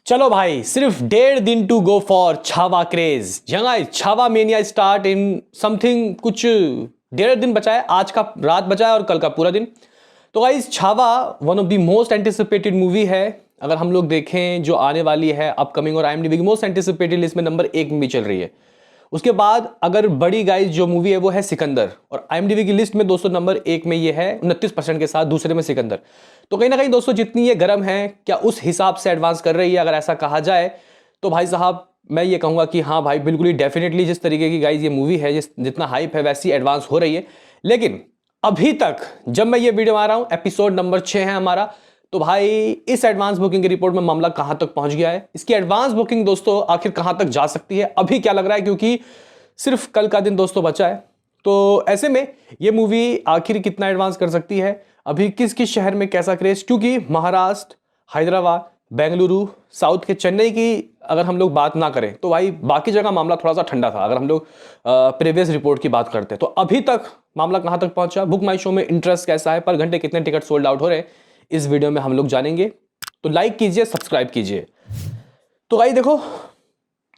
चलो भाई, सिर्फ 1.5 दिन to go for Chhaava craze. जहाँ Chhaava mania start in something, कुछ 1.5 दिन बचा है। आज का रात बचा है और कल का पूरा दिन। तो guys, Chhaava one of the most anticipated movie है। अगर हम लोग देखें जो आने वाली है अपकमिंग, और IMDb की मोस्ट एंटिसिपेटेड लिस्ट में नंबर 1 में भी चल रही है। उसके बाद अगर बड़ी गाइस जो मूवी है वो है सिकंदर, और IMDb की लिस्ट में दोस्तों नंबर 1 में ये है 29% के साथ, दूसरे में सिकंदर। तो कहीं ना कहीं दोस्तों जितनी ये गर्म है, क्या उस हिसाब से एडवांस कर रही है अगर ऐसा कहा जाए तो भाई साहब मैं ये कहूंगा कि हाँ भाई, बिल्कुल ही डेफिनेटली जिस तरीके की गाइस ये मूवी है, जितना हाइप है वैसी एडवांस हो रही है। लेकिन अभी तक जब मैं ये वीडियो आ रहा हूं, एपिसोड नंबर 6 है हमारा, तो भाई इस एडवांस बुकिंग की रिपोर्ट में मामला कहां तक पहुंच गया है, इसकी एडवांस बुकिंग दोस्तों आखिर कहां तक जा सकती है, अभी क्या लग रहा है, क्योंकि सिर्फ कल का दिन दोस्तों बचा है। तो ऐसे में ये मूवी आखिर कितना एडवांस कर सकती है, अभी किस किस शहर में कैसा क्रेज, क्योंकि महाराष्ट्र, हैदराबाद, बेंगलुरु, साउथ के चेन्नई की अगर हम लोग बात ना करें तो भाई बाकी जगह मामला थोड़ा सा ठंडा था। अगर हम लोग प्रीवियस रिपोर्ट की बात करते हैं तो अभी तक मामला कहां तक पहुंचा, बुक माई शो में इंटरेस्ट कैसा है, पर घंटे कितने टिकट सोल्ड आउट हो रहे हैं, इस वीडियो में हम लोग जानेंगे। तो लाइक कीजिए, सब्सक्राइब कीजिए। तो भाई देखो,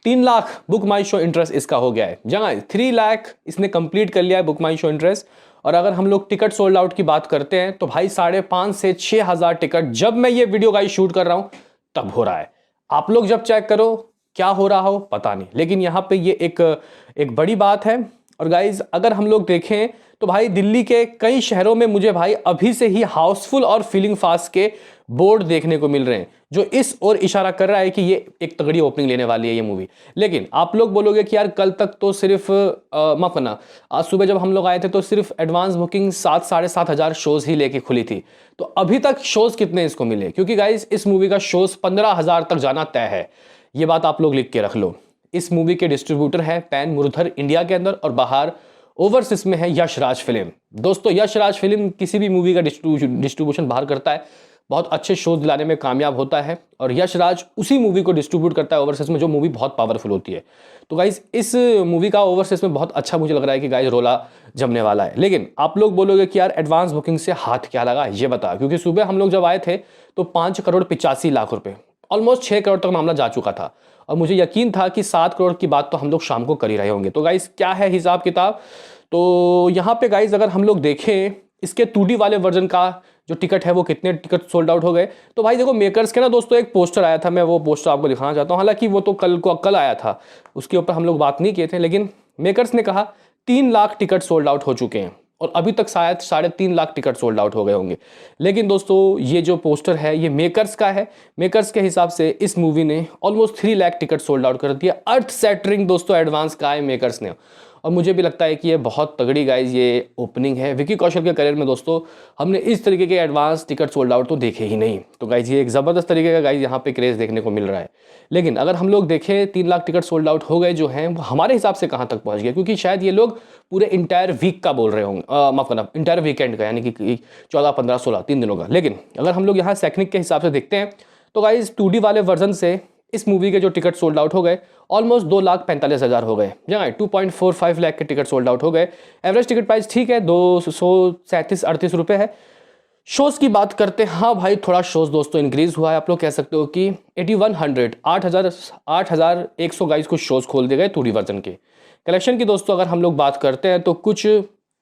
3 लाख बुक माई शो इंटरेस्ट इसका हो गया है। जहाँ 3 लाख इसने कंप्लीट कर लिया है बुक माई शो इंटरेस्ट। और अगर हम लोग टिकट सोल्ड आउट की बात करते हैं तो भाई 5,500 से 6,000 टिकट जब मैं ये वीडियो गाइस शूट कर रहा हूं तब हो रहा है। आप लोग जब चेक करो क्या हो रहा हो पता नहीं, लेकिन यहां पे ये एक बड़ी बात है। और गाइज अगर हम लोग देखें तो भाई दिल्ली के कई शहरों में मुझे भाई अभी से ही हाउसफुल और फीलिंग फास्ट के बोर्ड देखने को मिल रहे हैं, जो इस ओर इशारा कर रहा है कि ये एक तगड़ी ओपनिंग लेने वाली है ये मूवी। लेकिन आप लोग बोलोगे कि यार कल तक तो सिर्फ माफ करना, आज सुबह जब हम लोग आए थे तो सिर्फ एडवांस बुकिंग 7-7,500 शोज ही लेके खुली थी। तो अभी तक शोज कितने इसको मिले, क्योंकि गाइज इस मूवी का शोज 15,000 तक जाना तय है। ये बात आप लोग लिख के रख लो। इस मूवी के डिस्ट्रीब्यूटर है पैन मुरथर इंडिया के अंदर, और बाहर ओवरसीज में है यश राज फिल्म। दोस्तों यश राज फिल्म किसी भी मूवी का डिस्ट्रीब्यूशन बाहर करता है, बहुत अच्छे शोज दिलाने में कामयाब होता है, और यश राज उसी मूवी को डिस्ट्रीब्यूट करता है ओवरसीज में जो मूवी बहुत पावरफुल होती है। तो गाइज इस मूवी का ओवरसीज में बहुत अच्छा मुझे लग रहा है कि गाइज रोला जमने वाला है। लेकिन आप लोग बोलोगे कि यार एडवांस बुकिंग से हाथ क्या लगा, ये बता। क्योंकि सुबह हम लोग जब आए थे तो 5,85,00,000 ऑलमोस्ट 6 करोड़ तक मामला जा चुका था, और मुझे यकीन था कि 7 करोड़ की बात तो हम लोग शाम को कर ही रहे होंगे। तो गाइस क्या है हिसाब किताब, तो यहाँ पे गाइस अगर हम लोग देखें इसके 2D वाले वर्जन का जो टिकट है वो कितने टिकट सोल्ड आउट हो गए। तो भाई देखो, मेकर्स के ना दोस्तों एक पोस्टर आया था, मैं वो पोस्टर आपको दिखाना चाहता हूँ। हालांकि वो तो कल आया था, उसके ऊपर हम लोग बात नहीं किए थे, लेकिन मेकर्स ने कहा 3 लाख टिकट सोल्ड आउट हो चुके हैं, और अभी तक शायद 3.5 लाख टिकट सोल्ड आउट हो गए होंगे। लेकिन दोस्तों ये जो पोस्टर है ये मेकर्स का है। मेकर्स के हिसाब से इस मूवी ने almost 3 lakh ticket sold out कर दिया। अर्थ सेटरिंग दोस्तों एडवांस का है मेकर्स ने, और मुझे भी लगता है कि ये बहुत तगड़ी गाइज ये ओपनिंग है। विकी कौशल के करियर में दोस्तों हमने इस तरीके के एडवांस टिकट सोल्ड आउट तो देखे ही नहीं। तो गाइज ये एक ज़बरदस्त तरीके का गाइज यहाँ पे क्रेज देखने को मिल रहा है। लेकिन अगर हम लोग देखें 3 लाख टिकट सोल्ड आउट हो गए जो हैं, वो हमारे हिसाब से कहाँ तक पहुँच गए, क्योंकि शायद ये लोग पूरे इंटायर वीक का बोल रहे होंगे, माफ करना इंटायर वीकेंड का, यानी कि 14, 15, 16 3 दिनों का। लेकिन अगर हम लोग यहाँ सेकनिक के हिसाब से देखते हैं तो गाइज 2D वाले वर्जन से इस मूवी के जो टिकट सोल्ड आउट हो गए ऑलमोस्ट 2,45,000 हो गए। जहाँ 2.45 लाख के टिकट सोल्ड आउट हो गए। एवरेज टिकट प्राइस ठीक है 237-38 रुपये है। शोज़ की बात करते हैं, हाँ भाई थोड़ा शोज़ दोस्तों इंक्रीज हुआ है। आप लोग कह सकते हो कि 8100 8,100 गाइस कुछ शोज़ खोल दिए गए 2D वर्जन के। कलेक्शन की दोस्तों अगर हम लोग बात करते हैं तो कुछ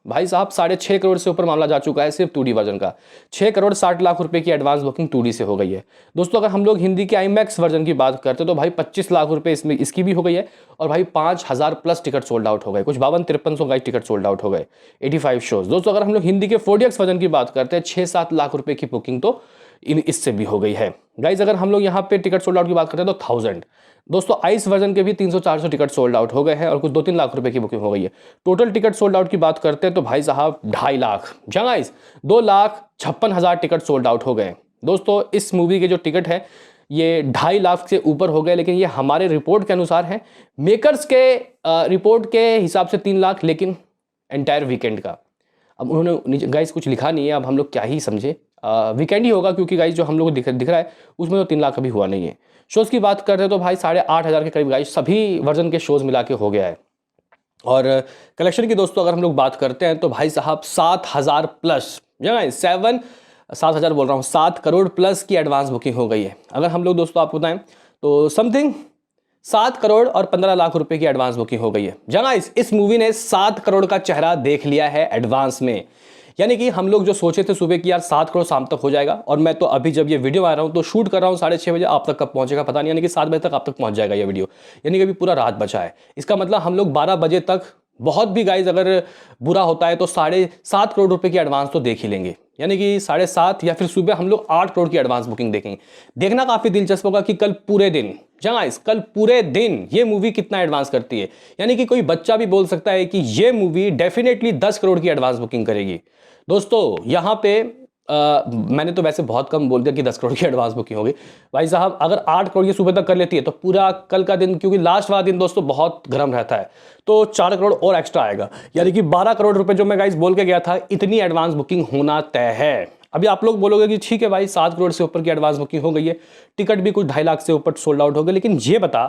भाई साहब 6.5 करोड़ से ऊपर मामला जा चुका है सिर्फ 2D वर्जन का। 6 करोड़ 60 लाख रुपए की एडवांस बुकिंग 2D से हो गई है। दोस्तों अगर हम लोग हिंदी के IMAX वर्जन की बात करते हैं तो भाई 25 लाख रुपए इसमें इसकी भी हो गई है, और भाई 5,000 प्लस टिकट सोल्ड आउट हो गए। कुछ 52-53 गाइस टिकट सोल्ड आउट हो गए 85 शोज। दोस्तों अगर हम लोग हिंदी के 4DX वर्जन की बात करते हैं 6-7 लाख रुपए की बुकिंग तो इससे भी हो गई है। गाइज अगर हम लोग यहाँ पे टिकट सोल्ड आउट की बात करते हैं तो 1000 दोस्तों आइस वर्जन के भी 300-400 टिकट सोल्ड आउट हो गए हैं, और कुछ 2-3 लाख रुपए की बुकिंग हो गई है। टोटल टिकट सोल्ड आउट की बात करते हैं तो भाई साहब 2.5 लाख, जहाँ 2,56,000 टिकट सोल्ड आउट हो गए। दोस्तों इस मूवी के जो टिकट है ये 2.5 लाख से ऊपर हो गए, लेकिन ये हमारे रिपोर्ट के अनुसार है। मेकर्स के रिपोर्ट के हिसाब से 3 लाख, लेकिन एंटायर वीकेंड का। अब उन्होंने गाइस कुछ लिखा नहीं है, अब हम लोग क्या ही समझे, वीकेंड ही होगा, क्योंकि गाइस जो हम लोग को दिख रहा है उसमें तो 3 लाख अभी हुआ नहीं है। शोज़ की बात करते हैं तो भाई 8,500 के करीब गाइस सभी वर्जन के शोज़ मिला के हो गया है। और कलेक्शन की दोस्तों अगर हम लोग बात करते हैं तो भाई साहब 7,000 प्लस, जगह 7,000 बोल रहा हूँ, 7 करोड़ प्लस की एडवांस बुकिंग हो गई है। अगर हम लोग दोस्तों आपको बताएं तो समथिंग 7 करोड़ और 15 लाख रुपए की एडवांस बुकिंग हो गई है। गाइस इस मूवी ने 7 करोड़ का चेहरा देख लिया है एडवांस में। यानी कि हम लोग जो सोचे थे सुबह कि यार 7 करोड़ शाम तक हो जाएगा, और मैं तो अभी जब ये वीडियो आ रहा हूं तो शूट कर रहा हूं 6:30 बजे, आप तक कब पहुंचेगा पता नहीं, यानी कि 7 बजे तक आप तक पहुंच जाएगा ये वीडियो। यानी कि अभी पूरा रात बचा है। इसका मतलब हम लोग 12 बजे तक, बहुत भी गाइज अगर बुरा होता है तो 7.5 करोड़ रुपए की एडवांस तो देख ही लेंगे। यानी कि 7.5 या फिर सुबह हम लोग 8 करोड़ की एडवांस बुकिंग देखेंगे। देखना काफी दिलचस्प होगा कि कल पूरे दिन, कल पूरे दिन ये मूवी कितना एडवांस करती है। यानी कि कोई बच्चा भी बोल सकता है कि ये मूवी डेफिनेटली 10 करोड़ की एडवांस बुकिंग करेगी। दोस्तों यहां पे मैंने तो वैसे बहुत कम बोल दिया कि 10 करोड़ की एडवांस बुकिंग होगी। भाई साहब अगर 8 करोड़ की सुबह तक कर लेती है तो पूरा कल का दिन, क्योंकि लास्ट वाला दिन दोस्तों बहुत गर्म रहता है, तो 4 करोड़ और एक्स्ट्रा आएगा। यानी कि 12 करोड़ रुपए जो मैं गाइस बोल के गया था, इतनी एडवांस बुकिंग होना तय है। अभी आप लोग बोलोगे कि ठीक है भाई 7 करोड़ से ऊपर की एडवांस बुकिंग हो गई है, टिकट भी कुछ 2.5 लाख से ऊपर सोल्ड आउट हो गए, लेकिन ये बता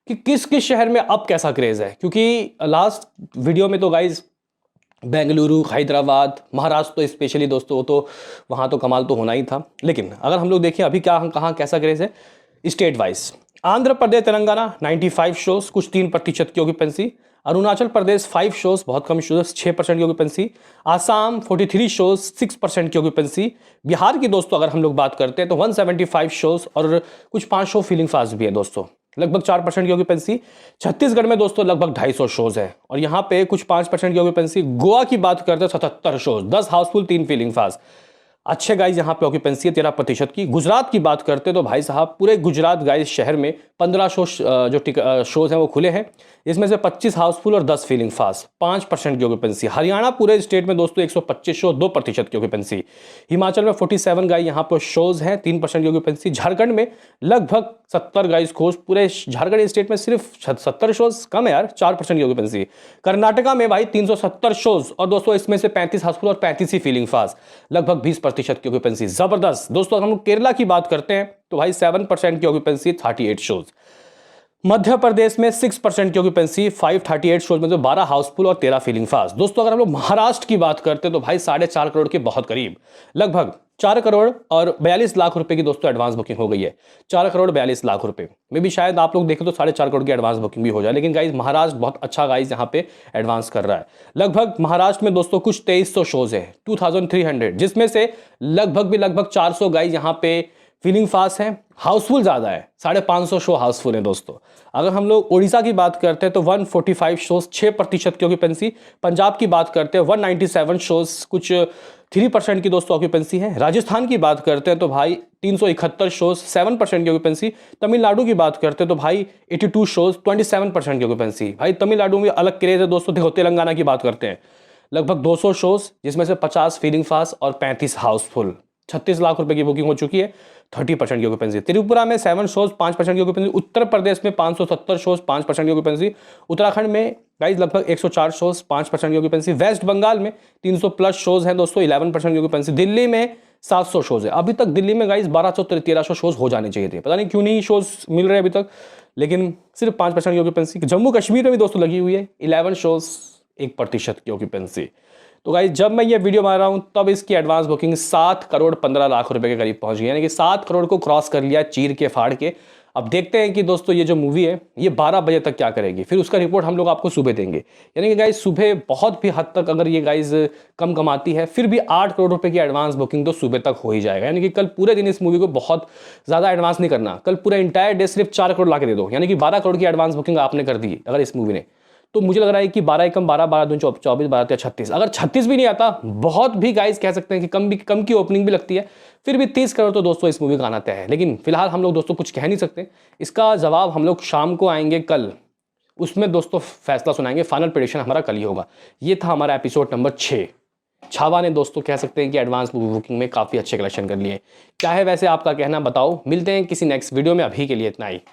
कि किस किस शहर में अब कैसा क्रेज है। क्योंकि लास्ट वीडियो में तो गाइज बेंगलुरु, हैदराबाद, महाराष्ट्र तो स्पेशली दोस्तों, तो वहाँ तो कमाल तो होना ही था। लेकिन अगर हम लोग देखें अभी क्या कहाँ कैसा क्रेज है state wise, Andhra Pradesh Telangana 95 shows, कुछ 3% की ऑक्यूपेंसी। अरुणाचल प्रदेश 5 शोज, बहुत कम शोज, 6% की ऑक्यूपेंसी। आसाम 43 शोज, 6% की ऑक्यूपेंसी। बिहार की दोस्तों अगर हम लोग बात करते हैं तो 175 शोज और कुछ 5 शो फीलिंग फास्ट भी है दोस्तों, लगभग 4% की ऑक्यूपेंसी। छत्तीसगढ़ में दोस्तों लगभग 250 शोज है और यहाँ पे कुछ 5% की ऑक्यूपेंसी। गोवा की बात करते हैं 77 शोज, 10 हाउसफुल, 3 फीलिंग फास्ट। अच्छे गाइज यहाँ पे ऑक्यूपेंसी है 13% की। गुजरात की बात करते तो भाई साहब पूरे गुजरात गाइज शहर में 15 जो शोज हैं वो खुले हैं, इसमें से 25 हाउसफुल और 10 फीलिंग फास्ट, 5% की ऑक्यूपेंसी। हरियाणा पूरे स्टेट में दोस्तों 125 शो, 2% की ऑक्यूपेंसी। हिमाचल में 47 गाइज यहाँ पर शोज हैं, 3% की ऑक्यूपेंसी। झारखंड में लगभग 70 गाइज खोज, पूरे झारखंड स्टेट में सिर्फ 70 शोज, कम है यार, 4% की ऑक्यूपेंसी। कर्नाटका में भाई 370 शोज और दोस्तों इसमें से 35 हाउसफुल और 35 ही फीलिंग फास्ट, लगभग 20% की ऑक्यूपेंसी। जबरदस्त दोस्तों। अगर हम केरला की बात करते हैं तो भाई 7% की ऑक्यूपेंसी, 38 शोज। मध्य प्रदेश में 6% की ऑक्यूपेंसी, 538 शोज में तो 12 हाउसफुल और 13 फीलिंग फास्ट। दोस्तों अगर हम लोग महाराष्ट्र की बात करते हैं तो भाई 4.5 करोड़ के बहुत करीब, लगभग 4 करोड़ और 42 लाख रुपए की दोस्तों एडवांस बुकिंग हो गई है। 4 करोड़ 42 लाख रुपए में भी शायद आप लोग देखें तो 4.5 करोड़ की एडवांस बुकिंग भी हो जाए। लेकिन गाइज महाराष्ट्र बहुत अच्छा गाइज यहाँ पे एडवांस कर रहा है। लगभग महाराष्ट्र में दोस्तों कुछ 2300 शोज है, 2300, जिसमें से लगभग 400 गाइज यहाँ पे फीलिंग फास्ट है। हाउसफुल ज्यादा है, 550 शो हाउसफुल है दोस्तों। अगर हम लोग उड़ीसा की बात करते हैं तो 145 शोज, 6% की ऑक्यूपेंसी। पंजाब की बात करते हैं 197 शोज, कुछ 3% की दोस्तों ऑक्यूपेंसी है। राजस्थान की बात करते हैं तो भाई 371 शोज, 7% की ऑक्यूपेंसी। तमिलनाडु की बात करते हैं तो भाई 82 शोज, 27% की ऑक्यूपेंसी। भाई तमिलनाडु में अलग क्रेज है दोस्तों। देखो तेलंगाना की बात करते हैं, लगभग 200 शोज, जिसमें से 50 फीलिंग फास्ट और 35 हाउसफुल। 36 लाख रुपए की बुकिंग हो चुकी है, 30% की ऑक्यूपेंसी। त्रिपुरा में 7 शोज, 5% की ऑक्यूपेंसी। उत्तर प्रदेश में 570 शोज, 5% की ऑक्यूपेंसी। उत्तराखंड में गाइज लगभग 104 शोज, 5% की ऑक्यूपेंसी। वेस्ट बंगाल में 300 प्लस शोज हैं दोस्तों, 11% की ऑक्यूपेंसी। दिल्ली में 700 शोज है। अभी तक दिल्ली में गाइज 1200-1300 शोज हो जाने चाहिए थे, पता नहीं क्यों नहीं शोज मिल रहे अभी तक, लेकिन सिर्फ 5% की ऑक्यूपेंसी। जम्मू कश्मीर में भी दोस्तों लगी हुई है 11 शोज, 1% की ऑक्यूपेंसी। तो गाइस जब मैं ये वीडियो बना रहा हूं तब इसकी एडवांस बुकिंग 7 करोड़ 15 लाख रुपए के करीब पहुंच गई, यानी कि 7 करोड़ को क्रॉस कर लिया चीर के फाड़ के। अब देखते हैं कि दोस्तों ये जो मूवी है ये 12 बजे तक क्या करेगी, फिर उसका रिपोर्ट हम लोग आपको सुबह देंगे। यानी कि गाइस सुबह बहुत भी हद तक अगर ये गाइस कम कमाती है फिर भी 8 करोड़ रुपए की एडवांस बुकिंग तो सुबह तक हो ही जाएगा। यानी कि कल पूरे दिन इस मूवी को बहुत ज़्यादा एडवांस नहीं करना, कल पूरा इंटायर डे सिर्फ 4 करोड़ ला के दे दो, यानी कि 12 करोड़ की एडवांस बुकिंग आपने कर दी अगर इस मूवी ने। तो मुझे लग रहा है कि 12 एकम 12, 12 दूनी 24, 12 36, अगर 36 भी नहीं आता, बहुत भी गाइस कह सकते हैं कि कम की ओपनिंग भी लगती है, फिर भी 30 करोड़ तो दोस्तों इस मूवी का आना तय है। लेकिन फिलहाल हम लोग दोस्तों कुछ कह नहीं सकते, इसका जवाब हम लोग शाम को आएंगे कल, उसमें दोस्तों फैसला सुनाएंगे। फाइनल प्रेडिक्शन हमारा कल ही होगा। ये था हमारा एपिसोड नंबर 6। छावा ने दोस्तों कह सकते हैं कि एडवांस बुकिंग में काफ़ी अच्छे कलेक्शन कर लिए। क्या है वैसे आपका कहना बताओ। मिलते हैं किसी नेक्स्ट वीडियो में, अभी के लिए इतना ही।